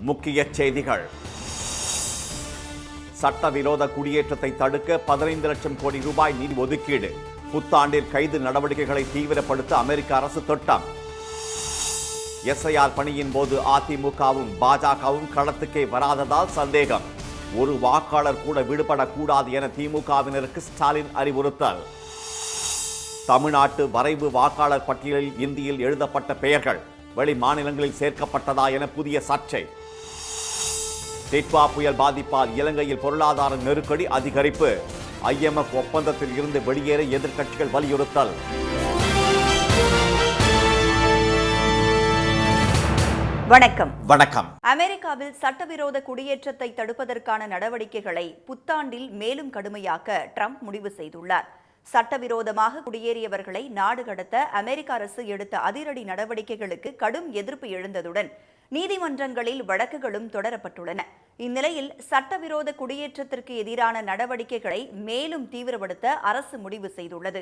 முக்கிய செய்திகள். சட்டவிரோத குடியேற்றத்தை தடுக்க 15 லட்சம் கோடி ரூபாய் நிதி ஒதுக்கீடு. புத்தாண்டில் கைது நடவடிக்கைகளை தீவிரப்படுத்த அமெரிக்க அரசு திட்டம். எஸ்ஐஆர் பணியின் போது அதிமுகவும் பாஜகவும் களத்துக்கே வராததால் சந்தேகம். ஒரு வாக்காளர் கூட விடுபடக்கூடாது என திமுகவினருக்கு ஸ்டாலின் அறிவுறுத்தல். தமிழ்நாட்டு வரைவு வாக்காளர் பட்டியலில் இந்தியில் எழுதப்பட்ட பெயர்கள் வெளி மாநிலங்களில் சேர்க்கப்பட்டதா என புதிய சர்ச்சை. டிட்வா புயல் பாதிப்பால் இலங்கையில் பொருளாதார நெருக்கடி அதிகரிப்பு. IMF ஒப்பந்தத்தில் இருந்து வெளியேற எதிர்க்கட்சிகள் வலியுறுத்தல். வணக்கம். வணக்கம். அமெரிக்காவில் சட்டவிரோத குடியேற்றத்தை தடுப்பதற்கான நடவடிக்கைகளை புத்தாண்டில் மேலும் கடுமையாக்க ட்ரம்ப் முடிவு செய்துள்ளார். சட்டவிரோதமாக குடியேறியவர்களை நாடு கடத்த அமெரிக்க அரசு எடுத்த அதிரடி நடவடிக்கைகளுக்கு கடும் எதிர்ப்பு எழுந்ததுடன் நீதிமன்றங்களில் வழக்குகளும் தொடரப்பட்டுள்ளன. இந்நிலையில் சட்டவிரோத குடியேற்றத்திற்கு எதிரான நடவடிக்கைகளை மேலும் தீவிரப்படுத்த அரசு முடிவு செய்துள்ளது.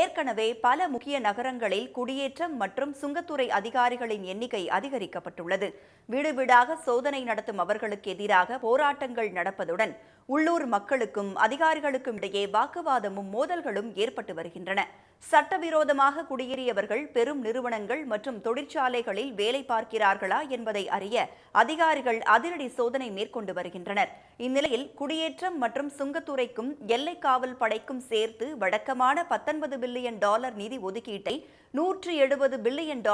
ஏற்கனவே பல முக்கிய நகரங்களில் குடியேற்றம் மற்றும் சுங்கத்துறை அதிகாரிகளின் எண்ணிக்கை அதிகரிக்கப்பட்டுள்ளது. வீடு வீடாக சோதனை நடத்தும் அவர்களுக்கு எதிராக போராட்டங்கள் நடப்பதுடன் உள்ளூர் மக்களுக்கும் அதிகாரிகளுக்கும் இடையே வாக்குவாதமும் மோதல்களும் ஏற்பட்டு வருகின்றன. சட்டவிரோதமாக குடியேறியவர்கள் பெரும் நிறுவனங்கள் மற்றும் தொழிற்சாலைகளில் வேலை பார்க்கிறார்களா என்பதை அறிய அதிகாரிகள் அதிரடி சோதனை மேற்கொண்டு வருகின்றனர். இந்நிலையில் குடியேற்றம் மற்றும் சுங்கத்துறைக்கும் எல்லை காவல் படைக்கும் சேர்த்து வழக்கமான $19 பில்லியன் நிதி ஒதுக்கீட்டை $170 பில்லியன்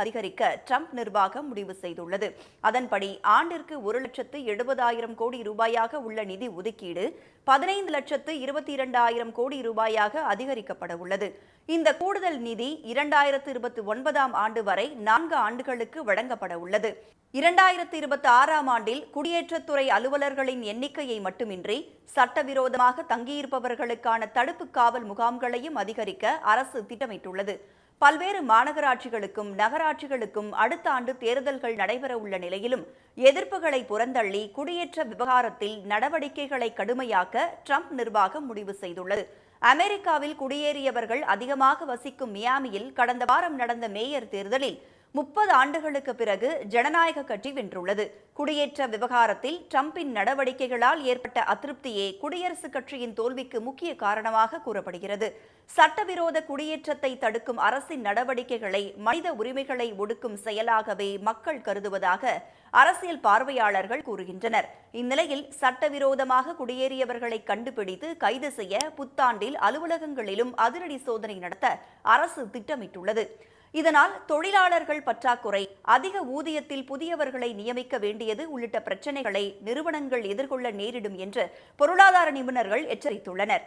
அதிகரிக்க ட்ரம்ப் நிர்வாகம் முடிவு செய்துள்ளது. அதன்படி ஆண்டிற்கு 1,70,000 கோடி ரூபாயாக உள்ள நிதி ஒதுக்கீடு 15,22,000 கோடி ரூபாயாக அதிகரிக்கப்பட உள்ளது. இந்த கூடுதல் நிதி 2029 ஆண்டு வரை 4 ஆண்டுகளுக்கு வழங்கப்பட உள்ளது. 2026 ஆண்டில் குடியேற்றத்துறை அலுவலர்களின் எண்ணிக்கையை மட்டுமின்றி சட்டவிரோதமாக தங்கியிருப்பவர்களுக்கான தடுப்பு காவல் முகாம்களையும் அதிகரிக்க அரசு திட்டமிட்டுள்ளது. பல்வேறு மாநகராட்சிகளுக்கும் நகராட்சிகளுக்கும் அடுத்த ஆண்டு தேர்தல்கள் நடைபெற உள்ள நிலையிலும் எதிர்ப்புகளை புறந்தள்ளி குடியேற்ற விவகாரத்தில் நடவடிக்கைகளை கடுமையாக்க ட்ரம்ப் நிர்வாகம் முடிவு செய்துள்ளது. அமெரிக்காவில் குடியேறியவர்கள் அதிகமாக வசிக்கும் மியாமியில் கடந்த வாரம் நடந்த மேயர் தேர்தலில் 30 ஆண்டுகளுக்கு பிறகு ஜனநாயக கட்சி வென்றுள்ளது. குடியேற்ற விவகாரத்தில் ட்ரம்பின் நடவடிக்கைகளால் ஏற்பட்ட அதிருப்தியே குடியரசுக் கட்சியின் தோல்விக்கு முக்கிய காரணமாக கூறப்படுகிறது. சட்டவிரோத குடியேற்றத்தை தடுக்கும் அரசின் நடவடிக்கைகளை மனித உரிமைகளை ஒடுக்கும் செயலாகவே மக்கள் கருதுவதாக அரசியல் பார்வையாளர்கள் கூறுகின்றனர். இந்நிலையில் சட்டவிரோதமாக குடியேறியவர்களை கண்டுபிடித்து கைது செய்ய புத்தாண்டில் அலுவலகங்களிலும் அதிரடி சோதனை நடத்த அரசு திட்டமிட்டுள்ளது. இதனால் தொழிலாளர்கள் பற்றாக்குறை, அதிக ஊதியத்தில் புதியவர்களை நியமிக்க வேண்டியது உள்ளிட்ட பிரச்சினைகளை நிறுவனங்கள் எதிர்கொள்ள நேரிடும் என்று பொருளாதார நிபுணர்கள் எச்சரித்துள்ளனர்.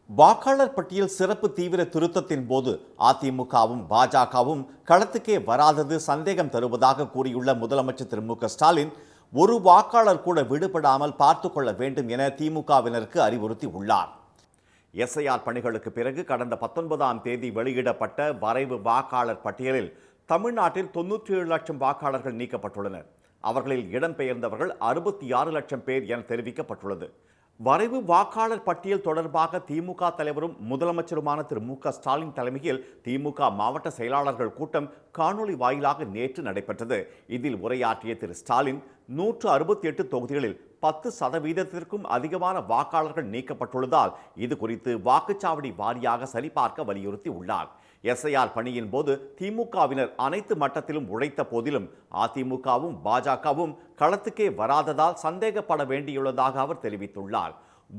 வாக்காளர் பட்டியல் சிறப்பு தீவிர திருத்தத்தின் போது அதிமுகவும் பாஜகவும் களத்துக்கே வராதது சந்தேகம் தருவதாக கூறியுள்ள முதலமைச்சர் திரு மு க ஸ்டாலின் ஒரு வாக்காளர் கூட விடுபடாமல் பார்த்துக் கொள்ள வேண்டும் என திமுகவினருக்கு அறிவுறுத்தி உள்ளார். எஸ்ஐஆர் பணிகளுக்கு பிறகு கடந்த 19ஆம் தேதி வெளியிடப்பட்ட வரைவு வாக்காளர் பட்டியலில் தமிழ்நாட்டில் 97 லட்சம் வாக்காளர்கள் நீக்கப்பட்டுள்ளனர். அவர்களில் இடம்பெயர்ந்தவர்கள் 66 லட்சம் பேர் என தெரிவிக்கப்பட்டுள்ளது. வரைவு வாக்காளர் பட்டியல் தொடர்பாக திமுக தலைவரும் முதலமைச்சருமான திரு மு க ஸ்டாலின் தலைமையில் திமுக மாவட்ட செயலாளர்கள் கூட்டம் காணொலி வாயிலாக நேற்று நடைபெற்றது. இதில் உரையாற்றிய திரு ஸ்டாலின் 168 தொகுதிகளில் 10% அதிகமான வாக்காளர்கள் நீக்கப்பட்டுள்ளதால் இது குறித்து வாக்குச்சாவடி வாரியாக சரிபார்க்க வலியுறுத்தி உள்ளார். எஸ்ஐஆர் பணியின் போது திமுகவினர் அனைத்து மட்டத்திலும் உழைத்த போதிலும் அதிமுகவும் பாஜகவும் களத்துக்கே வராததால் சந்தேகப்பட வேண்டியுள்ளதாக அவர் தெரிவித்துள்ளார்.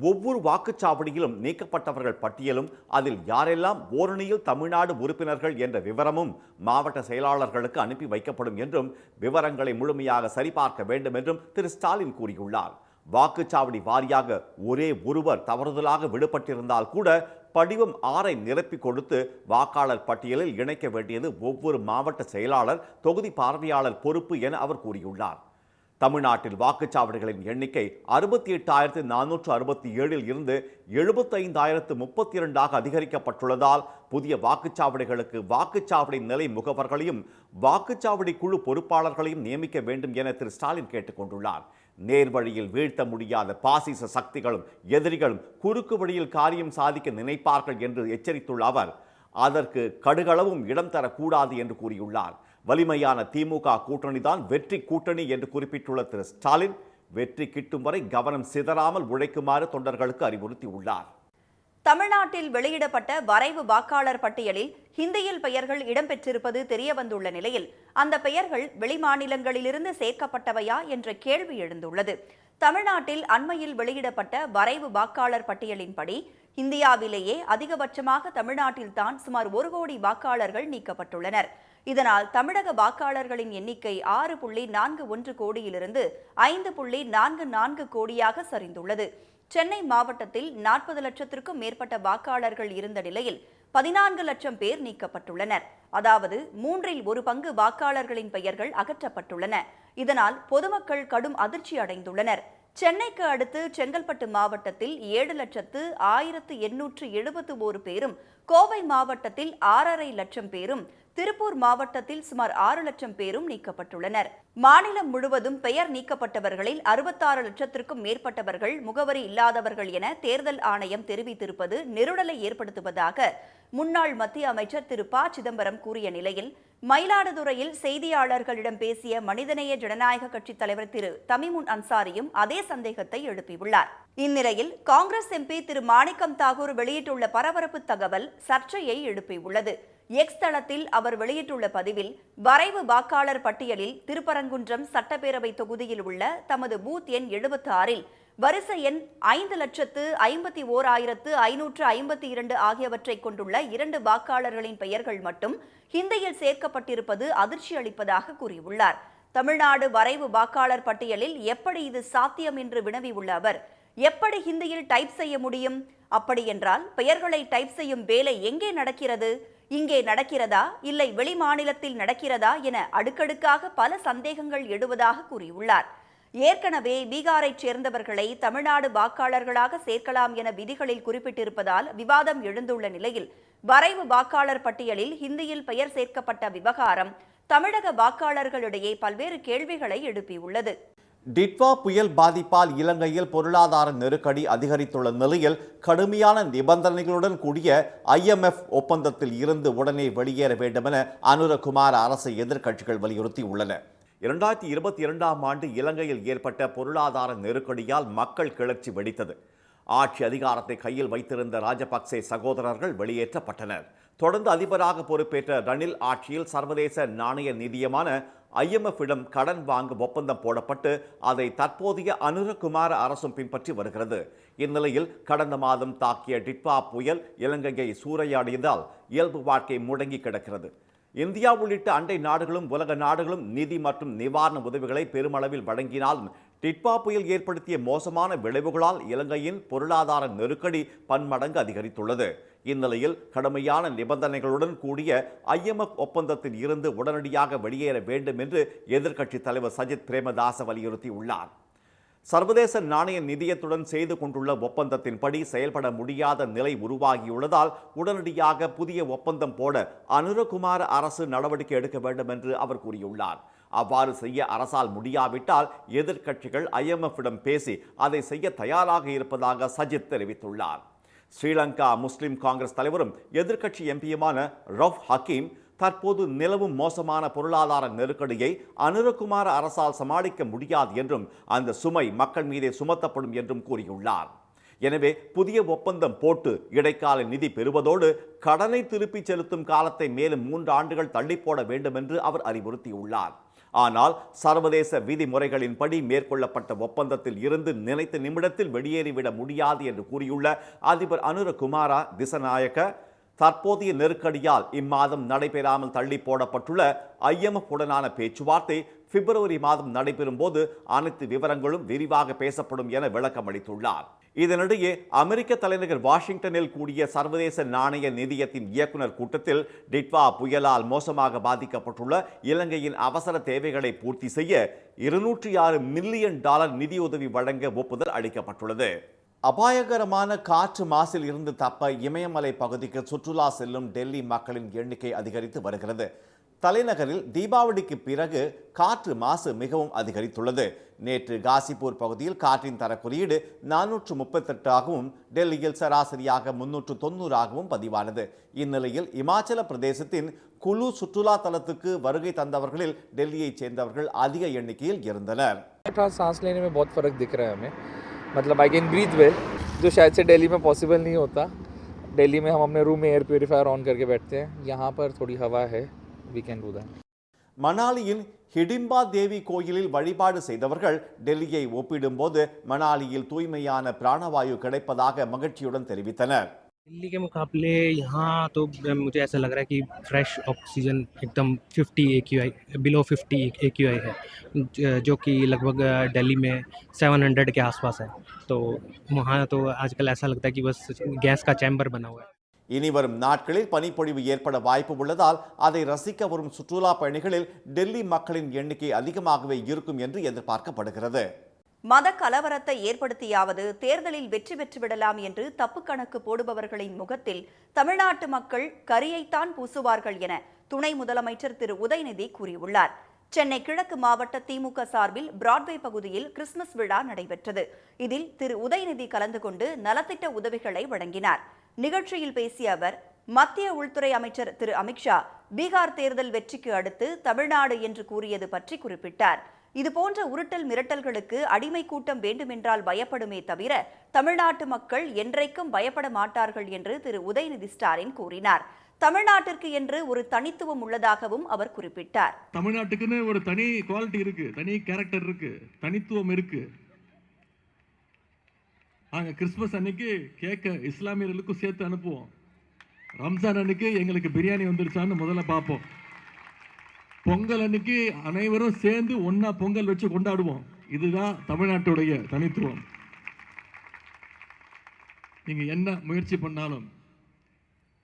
ஒவ்வொரு வாக்குச்சாவடியிலும் நீக்கப்பட்டவர்கள் பட்டியலும் அதில் யாரெல்லாம் ஓரணியில் தமிழ்நாடு உறுப்பினர்கள் என்ற விவரமும் மாவட்ட செயலாளர்களுக்கு அனுப்பி வைக்கப்படும் என்றும் விவரங்களை முழுமையாக சரிபார்க்க வேண்டும் என்றும் திரு ஸ்டாலின் கூறியுள்ளார். வாக்குச்சாவடி வாரியாக ஒரே ஒருவர் தவறுதலாக விடுபட்டிருந்தால் கூட படிவம் 6 நிரப்பி கொடுத்து வாக்காளர் பட்டியலில் இணைக்க வேண்டியது ஒவ்வொரு மாவட்ட செயலாளர் தொகுதி பார்வையாளர் பொறுப்பு என அவர் கூறியுள்ளார். தமிழ்நாட்டில் வாக்குச்சாவடிகளின் எண்ணிக்கை 68,467 இருந்து 75,032 அதிகரிக்கப்பட்டுள்ளதால் புதிய வாக்குச்சாவடிகளுக்கு வாக்குச்சாவடி நிலை முகவர்களையும் வாக்குச்சாவடி குழு பொறுப்பாளர்களையும் நியமிக்க வேண்டும் என திரு ஸ்டாலின் கேட்டுக் கொண்டுள்ளார். நேர்வழியில் வீழ்த்த முடியாத பாசிச சக்திகளும் எதிரிகளும் குறுக்கு வழியில் காரியம் சாதிக்க நினைப்பார்கள் என்று எச்சரித்துள்ள அவர் அதற்கு கடுகளவும் இடம் தரக்கூடாது என்று கூறியுள்ளார். வலிமையான திமுக கூட்டணிதான் வெற்றி கூட்டணி என்று குறிப்பிட்டுள்ள திரு ஸ்டாலின், வெற்றி கிட்டும் வரை கவனம் சிதறாமல் உழைக்குமாறு தொண்டர்களுக்கு அறிவுறுத்தியுள்ளார். தமிழ்நாட்டில் வெளியிடப்பட்ட வரைவு வாக்காளர் பட்டியலில் ஹிந்தியில் பெயர்கள் இடம்பெற்றிருப்பது தெரியவந்துள்ள நிலையில் அந்த பெயர்கள் வெளிமாநிலங்களிலிருந்து சேர்க்கப்பட்டவையா என்ற கேள்வி எழுந்துள்ளது. தமிழ்நாட்டில் அண்மையில் வெளியிடப்பட்ட வரைவு வாக்காளர் பட்டியலின்படி இந்தியாவிலேயே அதிகபட்சமாக தமிழ்நாட்டில்தான் சுமார் 1 கோடி வாக்காளர்கள் நீக்கப்பட்டுள்ளனர். இதனால் தமிழக வாக்காளர்களின் எண்ணிக்கை 6.41 கோடியிலிருந்து 5.44 கோடியாக சரிந்துள்ளது. சென்னை மாவட்டத்தில் 40 லட்சத்திற்கும் மேற்பட்ட வாக்காளர்கள் இருந்த நிலையில் 14 லட்சம் பேர் நீக்கப்பட்டுள்ளனர். அதாவது 1/3 பங்கு வாக்காளர்களின் பெயர்கள் அகற்றப்பட்டுள்ளன. இதனால் பொதுமக்கள் கடும் அதிர்ச்சி அடைந்துள்ளனர். சென்னைக்கு அடுத்து செங்கல்பட்டு மாவட்டத்தில் 7,1871 பேரும், கோவை மாவட்டத்தில் 6.5 லட்சம் பேரும், திருப்பூர் மாவட்டத்தில் சுமார் 6 லட்சம் பேரும் நீக்கப்பட்டுள்ளனர். மாநிலம் முழுவதும் பெயர் நீக்கப்பட்டவர்களில் 66 லட்சத்திற்கும் மேற்பட்டவர்கள் முகவரி இல்லாதவர்கள் என தேர்தல் ஆணையம் தெரிவித்திருப்பது நெருடலை ஏற்படுத்துவதாக முன்னாள் மத்திய அமைச்சர் திரு ப. சிதம்பரம் கூறிய நிலையில், மயிலாடுதுறையில் செய்தியாளர்களிடம் பேசிய மனிதநேய ஜனநாயக கட்சித் தலைவர் திரு தமிமுன் அன்சாரியும் அதே சந்தேகத்தை எழுப்பியுள்ளார். இந்நிலையில் காங்கிரஸ் எம்பி திரு மாணிக்கம் தாகூர் வெளியிட்டுள்ள பரபரப்பு தகவல் சர்ச்சையை எழுப்பியுள்ளது. எக்ஸ் தளத்தில் அவர் வெளியிட்டுள்ள பதிவில், வரைவு வாக்காளர் பட்டியலில் திருப்பரங்குன்றம் சட்டப்பேரவை தொகுதியில் உள்ள தமது பூத் எண் 76இல் வரிசை எண் 5,51,552 ஆகியவற்றை கொண்டுள்ள 2 வாக்காளர்களின் பெயர்கள் மட்டும் ஹிந்தியில் சேர்க்கப்பட்டிருப்பது அதிர்ச்சி அளிப்பதாக கூறியுள்ளார். தமிழ்நாடு வரைவு வாக்காளர் பட்டியலில் எப்படி இது சாத்தியம் என்று வினவியுள்ள அவர், எப்படி ஹிந்தியில் டைப் செய்ய முடியும்? அப்படியென்றால் பெயர்களை டைப் செய்யும் வேலை எங்கே நடக்கிறது? இங்கே நடக்கிறதா, இல்லை வெளி மாநிலத்தில் நடக்கிறதா என அடுக்கடுக்காக பல சந்தேகங்கள் எழுவதாக கூறியுள்ளார். ஏற்கனவே பீகாரைச் சேர்ந்தவர்களை தமிழ்நாடு வாக்காளர்களாக சேர்க்கலாம் என விதிகளில் குறிப்பிட்டிருப்பதால் விவாதம் எழுந்துள்ள நிலையில், வரைவு வாக்காளர் பட்டியலில் ஹிந்தியில் பெயர் சேர்க்கப்பட்ட விவகாரம் தமிழக வாக்காளர்களிடையே பல்வேறு கேள்விகளை எழுப்பியுள்ளது. டிட்வா புயல் பாதிப்பால் இலங்கையில் பொருளாதார நெருக்கடி அதிகரித்துள்ள நிலையில் கடுமையான நிபந்தனைகளுடன் கூடிய IMF ஒப்பந்தத்தில் இருந்து உடனே வெளியேற வேண்டுமென அனுரகுமார அரசை எதிர்க்கட்சிகள் வலியுறுத்தியுள்ளன. 2022ஆம் ஆண்டு இலங்கையில் ஏற்பட்ட பொருளாதார நெருக்கடியால் மக்கள் கிளர்ச்சி வெடித்தது. ஆட்சி அதிகாரத்தை கையில் வைத்திருந்த ராஜபக்சே சகோதரர்கள் வெளியேற்றப்பட்டனர். தொடர்ந்து அதிபராக பொறுப்பேற்ற ரணில் ஆட்சியில் சர்வதேச நாணய நிதியமான IMF-இடம் கடன் வாங்க ஒப்பந்தம் போடப்பட்டு அதை தற்போதைய அனுரகுமார அரசும் பின்பற்றி வருகிறது. இந்நிலையில் கடந்த மாதம் தாக்கிய டிட்வா புயல் இலங்கையை சூறையாடியதால் இயல்பு வாழ்க்கை முடங்கி கிடக்கிறது. இந்தியா உள்ளிட்ட அண்டை நாடுகளும் உலக நாடுகளும் நிதி மற்றும் நிவாரண உதவிகளை பெருமளவில் வழங்கினாலும் டிட்வா புயல் ஏற்படுத்திய மோசமான விளைவுகளால் இலங்கையின் பொருளாதார நெருக்கடி பன்மடங்கு அதிகரித்துள்ளது. இந்நிலையில் கடுமையான நிபந்தனைகளுடன் கூடிய IMF ஒப்பந்தத்தில் இருந்து உடனடியாக வெளியேற வேண்டும் என்று எதிர்க்கட்சித் தலைவர் சஜித் பிரேமதாச வலியுறுத்தியுள்ளார். சர்வதேச நாணய நிதியத்துடன் செய்து கொண்டுள்ள ஒப்பந்தத்தின்படி செயல்பட முடியாத நிலை உருவாகியுள்ளதால் உடனடியாக புதிய ஒப்பந்தம் போட அனுரகுமார அரசு நடவடிக்கை எடுக்க வேண்டும் என்று அவர் கூறியுள்ளார். அவ்வாறு செய்ய அரசால் முடியாவிட்டால் எதிர்க்கட்சிகள் IMF-இடம் பேசி அதை செய்ய தயாராக இருப்பதாக சஜித் தெரிவித்துள்ளார். ஸ்ரீலங்கா முஸ்லிம் காங்கிரஸ் தலைவரும் எதிர்க்கட்சி எம்பியுமான ரவுஃப் ஹக்கீம் தற்போது நிலவும் மோசமான பொருளாதார நெருக்கடியை அனுரகுமார அரசால் சமாளிக்க முடியாது என்றும் அந்த சுமை மக்கள் மீதே சுமத்தப்படும் என்றும் கூறியுள்ளார். எனவே புதிய ஒப்பந்தம் போட்டு இடைக்கால நிதி பெறுவதோடு கடனை திருப்பிச் செலுத்தும் காலத்தை மேலும் 3 ஆண்டுகள் தள்ளி போட வேண்டும் என்று அவர் அறிவுறுத்தியுள்ளார். ஆனால் சர்வதேச விதிமுறைகளின்படி மேற்கொள்ளப்பட்ட ஒப்பந்தத்தில் இருந்து நினைத்த நிமிடத்தில் வெளியேறிவிட முடியாது என்று கூறியுள்ள அதிபர் அனுரகுமார திசநாயக்க, தற்போதைய நெருக்கடியால் இம்மாதம் நடைபெறாமல் தள்ளி போடப்பட்டுள்ள IMF உடனான பேச்சுவார்த்தை பிப்ரவரி மாதம் நடைபெறும் போது அனைத்து விவரங்களும் விரிவாக பேசப்படும் என விளக்கம் அளித்துள்ளார். இதனிடையே அமெரிக்க தலைநகர் வாஷிங்டனில் கூடிய சர்வதேச நாணய நிதியத்தின் இயக்குநர் கூட்டத்தில் டிட்வா புயலால் மோசமாக பாதிக்கப்பட்டுள்ள இலங்கையின் அவசர தேவைகளை பூர்த்தி செய்ய $206 மில்லியன் நிதியுதவி வழங்க ஒப்புதல் அளிக்கப்பட்டுள்ளது. அபாயகரமான காற்று மாசில் இருந்து தப்ப இமயமலை பகுதிக்கு சுற்றுலா செல்லும் டெல்லி மக்களின் எண்ணிக்கை அதிகரித்து வருகிறது. தலைநகரில் தீபாவளிக்கு பிறகு காற்று மாசு மிகவும் அதிகரித்துள்ளது. நேற்று காசிப்பூர் பகுதியில் காற்றின் தர குறியீடு 438 ஆகவும் டெல்லியில் சராசரியாக 390 ஆகவும் பதிவானது. இந்நிலையில் இமாச்சல பிரதேசத்தின் குலு சுற்றுலா தலத்துக்கு வருகை தந்தவர்களில் டெல்லியைச் சேர்ந்தவர்கள் அதிக எண்ணிக்கையில் இருந்தனர். सांस लेने में बहुत फ़र्क दिख रहा है हमें, मतलब आई कैन ब्रीथ वेल, जो शायद से दिल्ली में पॉसिबल नहीं होता. दिल्ली में हम अपने रूम में एयर प्योरीफायर ऑन करके बैठते हैं, यहाँ पर थोड़ी हवा है, वी कैन डू दैट. மணாலியின் ஹிடிம்பா தேவி கோயிலில் வழிபாடு செய்தவர்கள் டெல்லியை ஒப்பிடும்போது மணாலியில் தூய்மையான பிராணவாயு கிடைப்பதாக மகிழ்ச்சியுடன் தெரிவித்தனர். दिल्ली के मुकाबले यहाँ तो मुझे ऐसा लग रहा है कि फ्रेश ऑक्सीजन एकदम 50 AQI बिलो 50 AQI है, जो कि लगभग दिल्ली में 700 के आसपास है. तो वहाँ तो आजकल ऐसा लगता है कि बस गैस का चैम्बर बना हुआ है. இனி வரும் நாட்களில் பனிப்பொழிவு ஏற்பட வாய்ப்பு உள்ளதால் அதை ரசிக்க வரும் சுற்றுலா பயணிகளில் டெல்லி மக்களின் எண்ணிக்கை அதிகமாகவே இருக்கும் என்று எதிர்பார்க்கப்படுகிறது. மத கலவரத்தை ஏற்படுத்தியாவது தேர்தலில் வெற்றி பெற்று விடலாம் என்று தப்பு கணக்கு போடுபவர்களின் முகத்தில் தமிழ்நாட்டு மக்கள் கரியைத்தான் பூசுவார்கள் என துணை முதலமைச்சர் திரு உதயநிதி கூறியுள்ளார். சென்னை கிழக்கு மாவட்ட திமுக சார்பில் பிராட்வே பகுதியில் கிறிஸ்துமஸ் விழா நடைபெற்றது. இதில் திரு உதயநிதி கலந்து கொண்டு நலத்திட்ட உதவிகளை வழங்கினார். நிகழ்ச்சியில் பேசிய அவர், மத்திய உள்துறை அமைச்சர் திரு அமித்ஷா பீகார் தேர்தல் வெற்றிக்கு அடுத்து தமிழ்நாடு என்று கூறியது பற்றி குறிப்பிட்டார். இதுபோன்ற உருட்டல் மிரட்டல்களுக்கு அடிமை கூட்டம் வேண்டுமென்றால் பயப்படுமே தவிர தமிழ்நாட்டு மக்கள் என்றைக்கும் பயப்பட மாட்டார்கள் என்று திரு உதயநிதி ஸ்டாலின் கூறினார். தமிழ்நாட்டிற்கு என்று ஒரு தனித்துவம் உள்ளதாகவும் அவர் குறிப்பிட்டார். தமிழ்நாட்டுக்குன்னு ஒரு தனி குவாலிட்டி இருக்கு, தனி கேரக்டர் இருக்கு, தனித்துவம் இருக்கு. நாங்க கிறிஸ்துமஸ் அன்னைக்கு கேக்க இஸ்லாமியர்களுக்கும் சேர்த்து அனுப்புவோம். ரம்ஜான் அன்னைக்கு எங்களுக்கு பிரியாணி வந்துருச்சான்னு முதல்ல பார்ப்போம். பொங்கல் அன்னைக்கு அனைவரும் சேர்ந்து ஒன்னா பொங்கல் வச்சு கொண்டாடுவோம். இதுதான் தமிழ்நாட்டுடைய தனித்துவம். நீங்க என்ன முயற்சி பண்ணாலும்,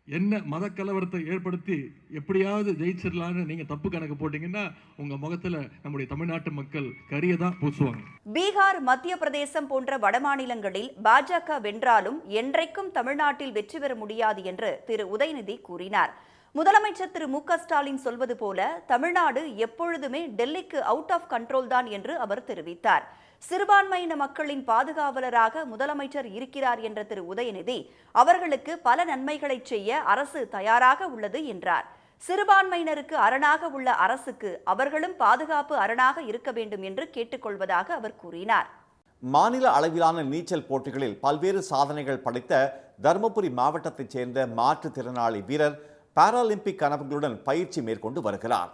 என்ன மத கலவரத்தை ஏற்படுத்தி எப்படியாவது ஜெயிச்சிடலான்னு நீங்க தப்பு கணக்கு போட்டீங்கன்னா உங்க முகத்துல நம்முடைய தமிழ்நாட்டு மக்கள் கரியை தான் பூசுவாங்க. பீகார், மத்திய பிரதேசம் போன்ற வடமாநிலங்களில் பாஜக வென்றாலும் என்றைக்கும் தமிழ்நாட்டில் வெற்றி பெற முடியாது என்று திரு உதயநிதி கூறினார். முதலமைச்சர் திரு மு க ஸ்டாலின் சொல்வது போல தமிழ்நாடு எப்பொழுதுமே டெல்லிக்கு அவுட் ஆஃப் கண்ட்ரோல் தான் என்று அவர் தெரிவித்தார். சிறுபான்மையின மக்களின் பாதுகாவலராக முதலமைச்சர் இருக்கிறார் என்ற திரு உதயநிதி, அவர்களுக்கு பல நன்மைகளை செய்ய அரசு தயாராக உள்ளது என்றார். சிறுபான்மையினருக்கு அரணாக உள்ள அரசுக்கு அவர்களும் பாதுகாப்பு அரணாக இருக்க வேண்டும் என்று கேட்டுக்கொள்வதாக அவர் கூறினார். மாநில அளவிலான நீச்சல் போட்டிகளில் பல்வேறு சாதனைகள் படைத்த தருமபுரி மாவட்டத்தைச் சேர்ந்த மாற்றுத்திறனாளி வீரர் பாராலிம்பிக் கனவுகளுடன் பயிற்சி மேற்கொண்டு வருகிறார்.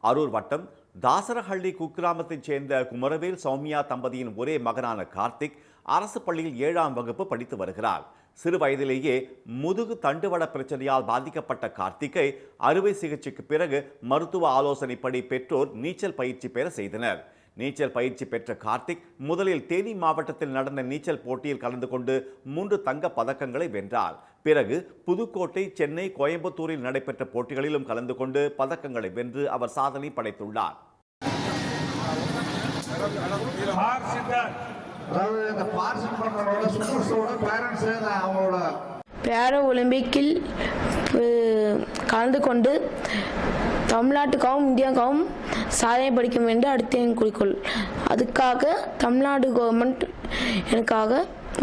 அரூர் வட்டம் தாசரஹள்ளி குக்கிராமத்தைச் சேர்ந்த குமரவேல் சௌமியா தம்பதியின் ஒரே மகனான கார்த்திக் அரசு பள்ளியில் 7ஆம் வகுப்பு படித்து வருகிறார். சிறு வயதிலேயே முதுகு தண்டுவட பிரச்சனையால் பாதிக்கப்பட்ட கார்த்திக்கை அறுவை சிகிச்சைக்கு பிறகு மருத்துவ ஆலோசனைப்படி பெற்றோர் நீச்சல் பயிற்சி பெற செய்தனர். நீச்சல் பயிற்சி பெற்ற கார்த்திக் முதலில் தேனி மாவட்டத்தில் நடந்த நீச்சல் போட்டியில் கலந்து கொண்டு 3 தங்கப் பதக்கங்களை வென்றார். பிறகு புதுக்கோட்டை, சென்னை, கோயம்புத்தூரில் நடைபெற்ற போட்டிகளிலும் கலந்து கொண்டு பதக்கங்களை வென்று அவர் சாதனை படைத்துள்ளார். பேரா ஒலிம்பிக்கில் கலந்து கொண்டு தமிழ்நாட்டுக்காகவும் இந்தியாவுக்காகவும் சாதனை படிக்கும் என்று அடுத்த என் குறிக்கோள். அதுக்காக தமிழ்நாடு கவர்மெண்ட் எனக்காக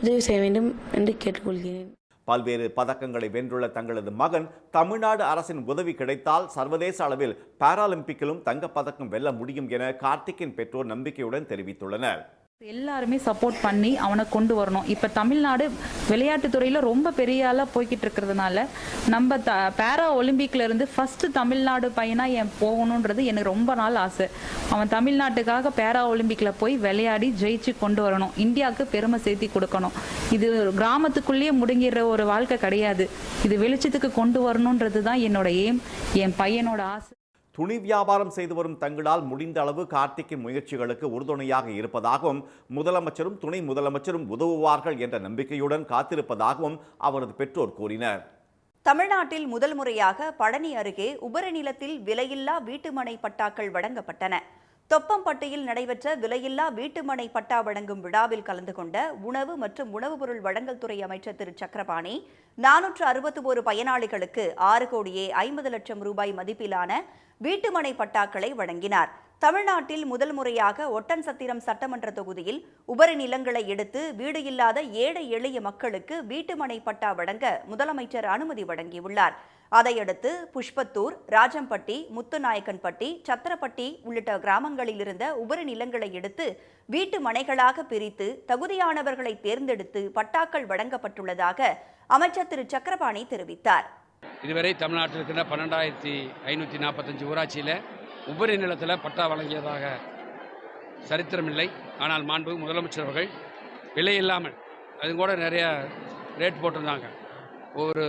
உதவி செய்ய வேண்டும் என்று கேட்டுக்கொள்கிறேன். பல்வேறு பதக்கங்களை வென்றுள்ள தங்களது மகன் தமிழ்நாடு அரசின் உதவி கிடைத்தால் சர்வதேச அளவில் பாராலிம்பிக்கிலும் தங்கப்பதக்கம் வெல்ல முடியும் என கார்த்திக்கின் பெற்றோர் நம்பிக்கையுடன் தெரிவித்துள்ளனர். எல்லாருமே சப்போர்ட் பண்ணி அவனை கொண்டு வரணும். இப்போ தமிழ்நாடு விளையாட்டுத் துறையில் ரொம்ப பெரிய ஆளாக போய்கிட்டு இருக்கிறதுனால நம்ம பேரா ஒலிம்பிக்ல இருந்து ஃபர்ஸ்ட் தமிழ்நாடு பையனாக போகணுன்றது எனக்கு ரொம்ப நாள் ஆசை. அவன் தமிழ்நாட்டுக்காக பேரா ஒலிம்பிக்ல போய் விளையாடி ஜெயிச்சு கொண்டு வரணும், இந்தியாவுக்கு பெருமை சேர்த்தி கொடுக்கணும். இது கிராமத்துக்குள்ளேயே முடங்கிற ஒரு வாழ்க்கை கிடையாது. இது வெளிச்சத்துக்கு கொண்டு வரணுன்றது தான் என்னோட எய்ம், என் பையனோட ஆசை. துணி வியாபாரம் செய்து வரும் தங்களால் முடிந்த அளவு கார்த்திக்கின் முயற்சிகளுக்கு உறுதுணையாக இருப்பதாகவும் முதலமைச்சரும் துணை முதலமைச்சரும் உதவுவார்கள் என்ற நம்பிக்கையுடன் காத்திருப்பதாகவும் அவரது பெற்றோர் கூறினர். தமிழ்நாட்டில் முதல் முறையாக பழனி அருகே உபரி நிலத்தில் விலையில்லா வீட்டுமனை பட்டாக்கள் வழங்கப்பட்டன. தொப்பம்பட்டியில் நடைபெற்ற விலையில்லா வீட்டுமனை பட்டா வழங்கும் விழாவில் கலந்து கொண்ட உணவு மற்றும் உணவுப் பொருள் வழங்கல் துறை அமைச்சர் திரு சக்கரபாணி 461 பயனாளிகளுக்கு 6 கோடியே 50 லட்சம் ரூபாய் மதிப்பிலான வீட்டுமனை பட்டாக்களை வழங்கினார். தமிழ்நாட்டில் முதல் முறையாக ஒட்டன்சத்திரம் சட்டமன்ற தொகுதியில் உபரி நிலங்களை எடுத்து வீடு இல்லாத ஏழை எளிய மக்களுக்கு வீட்டுமனை பட்டா வழங்க முதலமைச்சர் அனுமதி வழங்கியுள்ளார். அதையடுத்து புஷ்பத்தூர், ராஜம்பட்டி, முத்துநாயக்கன்பட்டி, சத்திரப்பட்டி உள்ளிட்ட கிராமங்களில் இருந்த உபரி நிலங்களை எடுத்து வீட்டு மனைகளாக பிரித்து தகுதியானவர்களை தேர்ந்தெடுத்து பட்டாக்கள் வழங்கப்பட்டுள்ளதாக அமைச்சர் திரு சக்கரபாணி தெரிவித்தார். இதுவரை தமிழ்நாட்டில் இருக்கின்ற 12,545 ஊராட்சியில் உபரி நிலத்தில் பட்டா வழங்கியதாக சரித்திரமில்லை. ஆனால் மாண்பு முதலமைச்சர் அவர்கள் விலை இல்லாமல் அது கூட நிறைய ரேட் போட்டிருந்தாங்க. ஒரு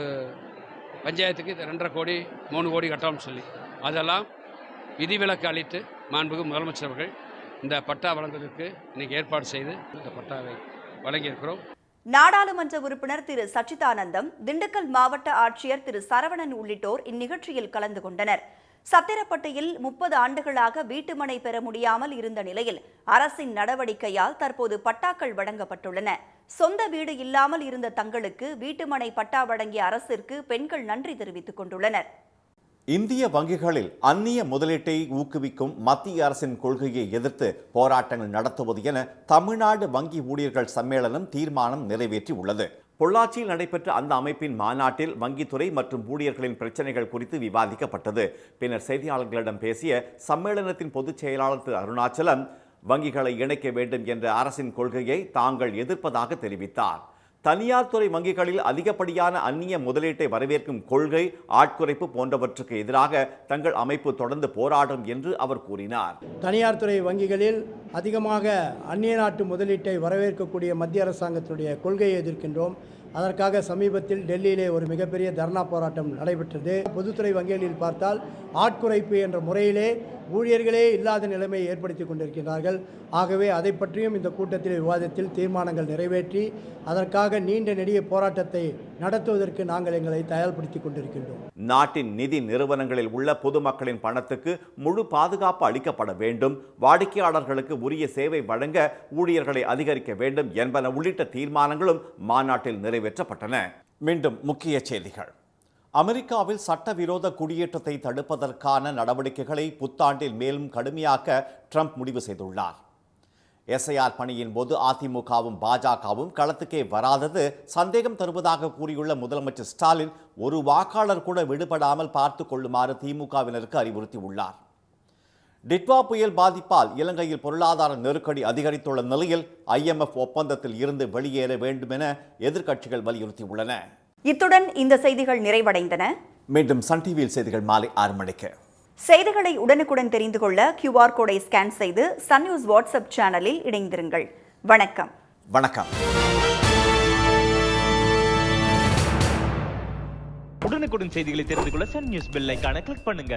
பஞ்சாயத்துக்கு 2.5 கோடி 3 கோடி கட்டணும்னு சொல்லி அதெல்லாம் விதிவிலக்கு அளித்து மாண்புமிகு முதலமைச்சர் அவர்கள் இந்த பட்டா வழங்குவதற்கு இன்னைக்கு ஏற்பாடு செய்து இந்த பட்டாவை வழங்கியிருக்கிறோம். நாடாளுமன்ற உறுப்பினர் திரு சச்சிதானந்தம், திண்டுக்கல் மாவட்ட ஆட்சியர் திரு சரவணன் உள்ளிட்டோர் இந்நிகழ்ச்சியில் கலந்து கொண்டனர். சத்திரப்பட்டியில் 30 ஆண்டுகளாக வீட்டுமனை பெற முடியாமல் இருந்த நிலையில் அரசின் நடவடிக்கையால் தற்போது பட்டாக்கள் வழங்கப்பட்டுள்ளன. சொந்த வீடு இல்லாமல் இருந்த தங்களுக்கு வீட்டுமனை பட்டா வழங்கிய அரசிற்கு பெண்கள் நன்றி தெரிவித்துக் கொண்டுள்ளனர். இந்திய வங்கிகளில் அந்நிய முதலீட்டை ஊக்குவிக்கும் மத்திய அரசின் கொள்கையை எதிர்த்து போராட்டங்கள் நடத்துவது என தமிழ்நாடு வங்கி ஊழியர்கள் சம்மேளனம் தீர்மானம் நிறைவேற்றி உள்ளது. பொள்ளாச்சியில் நடைபெற்ற அந்த அமைப்பின் மாநாட்டில் வங்கித்துறை மற்றும் ஊழியர்களின் பிரச்சனைகள் குறித்து விவாதிக்கப்பட்டது. பின்னர் செய்தியாளர்களிடம் பேசிய சம்மேளனத்தின் பொதுச் செயலாளர் திரு அருணாச்சலம், வங்கிகளை இணைக்க வேண்டும் என்ற அரசின் கொள்கையை தாங்கள் எதிர்ப்பதாக தெரிவித்தார். தனியார் துறை வங்கிகளில் அதிகப்படியான அந்நிய முதலீட்டை வரவேற்கும் கொள்கை, ஆட்குறைப்பு போன்றவற்றுக்கு எதிராக தங்கள் அமைப்பு தொடர்ந்து போராடும் என்று அவர் கூறினார். தனியார் துறை வங்கிகளில் அதிகமாக அந்நிய நாட்டு முதலீட்டை வரவேற்கக்கூடிய மத்திய அரசாங்கத்தினுடைய கொள்கையை எதிர்க்கின்றோம். அதற்காக சமீபத்தில் டெல்லியிலே ஒரு மிகப்பெரிய தர்ணா போராட்டம் நடைபெற்றது. பொதுத்துறை வங்கிகளில் பார்த்தால் ஆட்குறைப்பு என்ற முறையிலே ஊழியர்களே இல்லாத நிலைமையை ஏற்படுத்தி கொண்டிருக்கிறார்கள். ஆகவே அதை பற்றியும் இந்த கூட்டத்தில் விவாதத்தில் தீர்மானங்கள் நிறைவேற்றி அதற்காக நீண்ட நெடிய போராட்டத்தை நடத்துவதற்கு நாங்கள் எங்களை தயார்படுத்திக் கொண்டிருக்கின்றோம். நாட்டின் நிதி நிறுவனங்களில் உள்ள பொதுமக்களின் பணத்துக்கு முழு பாதுகாப்பு அளிக்கப்பட வேண்டும், வாடிக்கையாளர்களுக்கு உரிய சேவை வழங்க ஊழியர்களை அதிகரிக்க வேண்டும் என்பன உள்ளிட்ட தீர்மானங்களும் மாநாட்டில் நிறைவேற்றப்பட்டன. மீண்டும் முக்கிய செய்திகள். அமெரிக்காவில் சட்டவிரோத குடியேற்றத்தை தடுப்பதற்கான நடவடிக்கைகளை புத்தாண்டில் மேலும் கடுமையாக்க ட்ரம்ப் முடிவு செய்துள்ளார். எஸ்ஐஆர் பணியின் போது அதிமுகவும் பாஜகவும் களத்துக்கே வராதது சந்தேகம் தருவதாக கூறியுள்ள முதலமைச்சர் ஸ்டாலின் ஒரு வாக்காளர் கூட விடுபடாமல் பார்த்துக் கொள்ளுமாறு திமுகவினருக்கு அறிவுறுத்தியுள்ளார். டிட்வா புயல் பாதிப்பால் இலங்கையில் பொருளாதார நெருக்கடி அதிகரித்துள்ள நிலையில் IMF ஒப்பந்தத்தில் இருந்து வெளியேற வேண்டும் என எதிர்க்கட்சிகள் வலியுறுத்தியுள்ளன. இத்துடன் இந்த செய்திகள் நிறைவடைந்தன. மீண்டும் சன் டிவியில் செய்திகள் மாலை 6 மணிக்கு. செய்திகளை உடனுக்குடன் தெரிந்து கொள்ள QR கோடை ஸ்கேன் செய்து சன் நியூஸ் வாட்ஸ்அப் சேனலில் இணைந்திருங்கள். வணக்கம். வணக்கம். உடனுக்குடன் செய்திகளை தெரிந்து கொள்ள சன் நியூஸ் பெல் ஐகானை கிளிக் பண்ணுங்க.